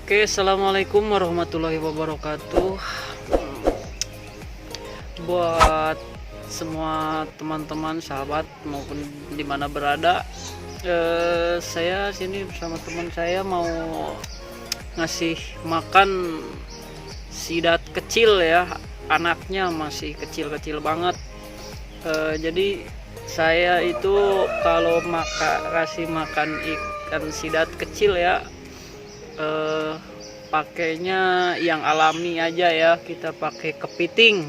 Oke, assalamualaikum warahmatullahi wabarakatuh. Buat semua teman-teman, sahabat maupun dimana berada, saya sini bersama teman saya mau ngasih makan sidat kecil ya. Anaknya masih kecil-kecil banget. Jadi saya itu kalau kasih makan ikan sidat kecil ya, pakainya yang alami aja ya. Kita pakai kepiting.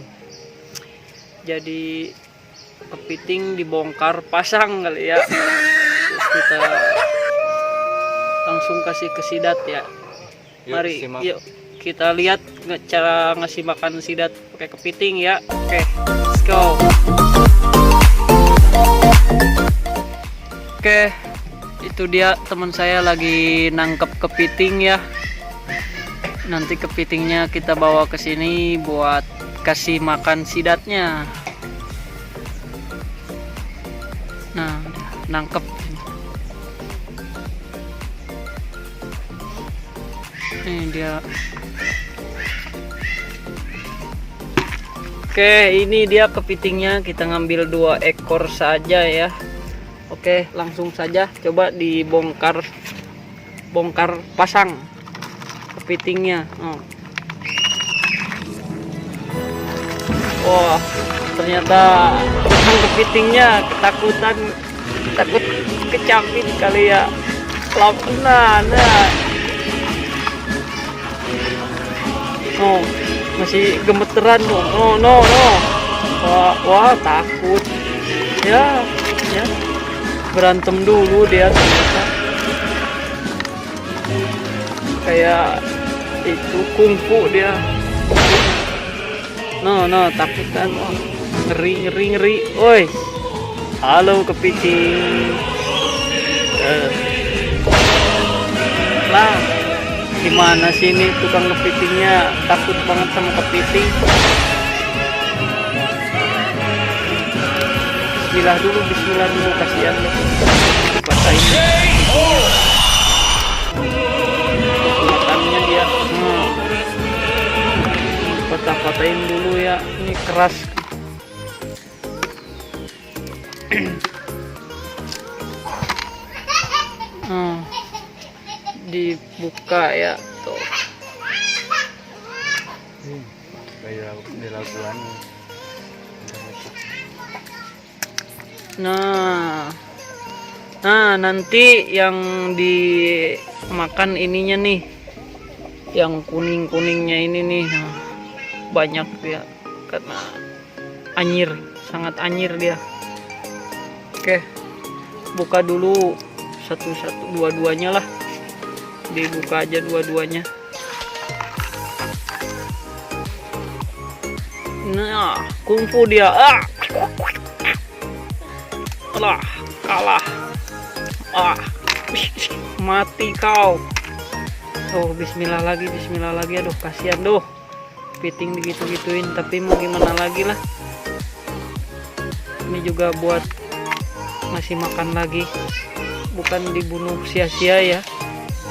Jadi kepiting dibongkar pasang kali ya, terus kita langsung kasih ke sidat ya. Mari yuk kita lihat cara ngasih makan sidat pakai kepiting ya. Oke, let's go. Oke, itu dia teman saya lagi nangkep kepiting ya. Nanti kepitingnya kita bawa ke sini buat kasih makan sidatnya. Nah, nangkep. Ini dia. Oke, ini dia kepitingnya. Kita ngambil 2 ekor saja ya. Oke, langsung saja coba dibongkar pasang kepitingnya. Wah, ternyata kepitingnya ketakutan, takut kecapit kali ya. Nah. Oh, masih gemeteran dong. No. Wah, takut. Ya. Berantem dulu dia ternyata. Kayak itu kungfu dia. No, takut kan. Oh, ngeri. Oi. Halo kepiting. Lah, gimana sih ini tukang kepitingnya, takut banget sama kepiting. Bismillah dulu, kasihan loh. Patahin. Makannya dia. Patah-patahin dulu ya. Ini keras. Dibuka ya tuh. Nah, nanti yang dimakan ininya nih, yang kuning-kuningnya ini nih. Nah, banyak ya karena sangat anyir dia. Oke, buka dulu satu-satu, dua-duanya lah. Dibuka aja dua-duanya. Nah, kungfu dia. Kalah. Mati kau. Oh, bismillah lagi. Aduh, kasihan doh. Kepiting digitu-gituin, tapi mau gimana lagi lah. Ini juga buat ngasih makan lagi. Bukan dibunuh sia-sia ya.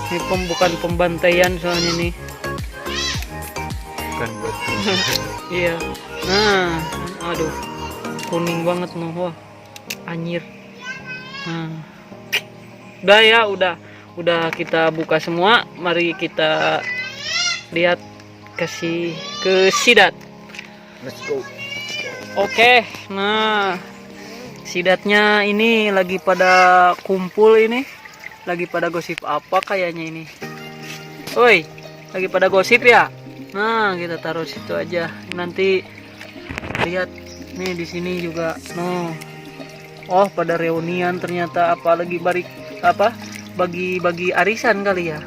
Ini bukan pembantaian soalnya nih. Bukan buat. Iya. Nah, aduh. Kuning banget noh. Wah. Anyir. Nah, Udah ya, udah kita buka semua. Mari kita lihat kasih ke sidat. Let's go. Oke, nah sidatnya ini lagi pada kumpul ini, lagi pada gosip apa kayaknya ini. Woi, lagi pada gosip ya. Nah, kita taruh situ aja. Nanti lihat nih di sini juga. No. Oh, pada reunian ternyata apa lagi bagi arisan kali ya.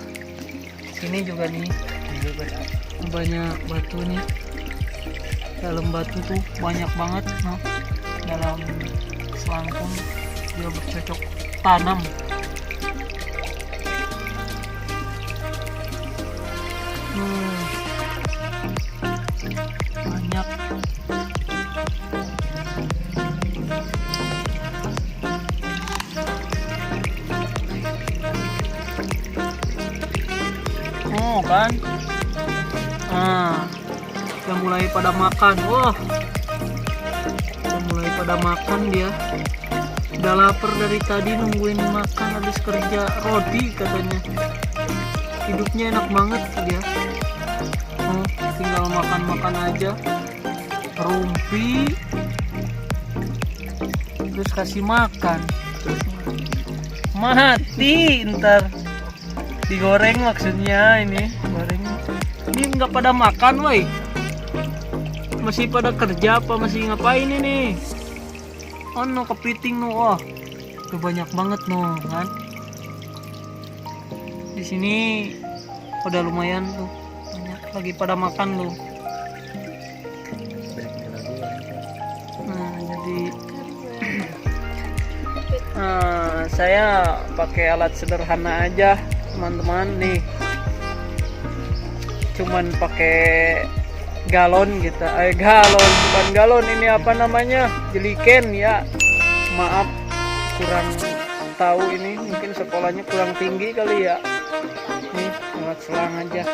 Sini juga nih banyak batu nih. Dalam batu tuh banyak banget, no. Dalam selangkung dia bercocok tanam. Banyak. Oh kan, udah mulai pada makan. Wah, udah mulai pada makan dia. Udah lapar dari tadi nungguin makan habis kerja roti katanya. Hidupnya enak banget dia. Oh, tinggal makan aja. Rumpi, terus kasih makan. Mati ntar. Digoreng maksudnya ini goreng. Ini nggak pada makan, woi. Masih pada kerja apa masih ngapain ini? Oh no, kepiting no. Wah, tuh banyak banget no kan. Di sini udah lumayan tuh, banyak lagi pada makan loh. Nah jadi saya pakai alat sederhana aja teman-teman nih, cuman pakai galon gitu. Galon bukan galon, ini apa namanya, jeliken ya. Maaf kurang tahu ini, mungkin sekolahnya kurang tinggi kali ya. Nih alat selang aja.